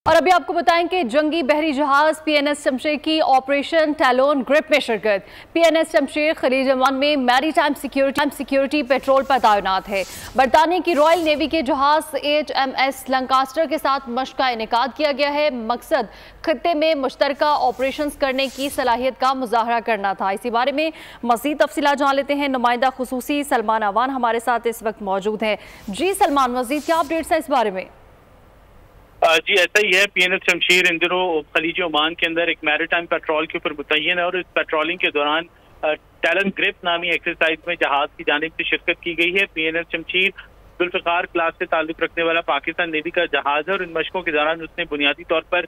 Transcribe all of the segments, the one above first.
और अभी आपको बताएं कि जंगी बहरी जहाज पीएनएस शमशेर की ऑपरेशन टैलोन ग्रिप में शिरकत। पीएनएस शमशेर खलीज ओमान में मैरीटाइम सिक्योरिटी पेट्रोल पर तैनात है। बरतानिया की रॉयल नेवी के जहाज HMS लंकास्टर के साथ मशक का इनेकाद किया गया है। मकसद खत्ते में मुश्तरका ऑपरेशन करने की सलाहियत का मुजाहरा करना था। इसी बारे में मज़ीद तफसीलात जान लेते हैं। नुमाइंदा खुसूसी सलमान अवान हमारे साथ इस वक्त मौजूद हैं। जी सलमान, मज़ीद क्या अपडेट्स हैं इस बारे में? जी ऐसा ही है। पीएनएस शमशेर इन दिनों खलीज ओमान के अंदर एक मैरीटाइम पेट्रोल के ऊपर मुतय्यन है और इस पेट्रोलिंग के दौरान टैलन ग्रिप नामी एक्सरसाइज में जहाज की जानिब से शिरकत की गई है। पीएनएस शमशेर जुल्फ़िकार क्लास से ताल्लुक रखने वाला पाकिस्तान नेवी का जहाज है और इन मशकों के दौरान उसने बुनियादी तौर पर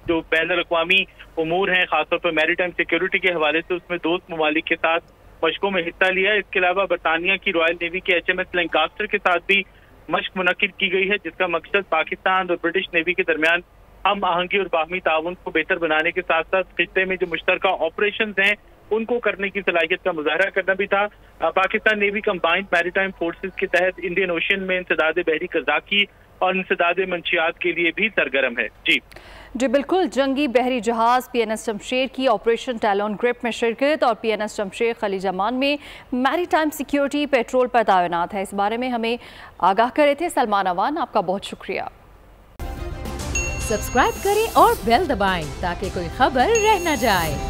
जो बैनुल अक़वामी उमूर हैं, खासतौर पर मैरीटाइम सिक्योरिटी के हवाले से उसमें दोस्त ममालिक के साथ मशकों में हिस्सा लिया। इसके अलावा बरतानिया की रॉयल नेवी के HMS लंकास्टर के साथ भी मशक मुनक्किद की गई है, जिसका मकसद पाकिस्तान और ब्रिटिश नेवी के दरमियान हम आहंगी और बाहमी ताउन को बेहतर बनाने के साथ साथ खित्ते में जो मुश्तरका ऑपरेशन हैं उनको करने की सलाहियत का मुजाहरा करना भी था। Pakistan navy combined maritime forces के तहत इंडियन ओशन में इंसदाद बहरी कज़ाकी और इंसदाद मंशियात के लिए भी सरगर्म है। जी बिल्कुल। जंगी बहरी जहाज पीएनएस शमशेर की ऑपरेशन टैलोन ग्रिप में शिरकत और पीएनएस शमशेर खलीज ओमान में मैरीटाइम सिक्योरिटी पेट्रोल पर तैनात है। इस बारे में हमें आगाह करे थे सलमान अवान, आपका बहुत शुक्रिया। सब्सक्राइब करें और बेल दबाएं ताकि कोई खबर रह न जाए।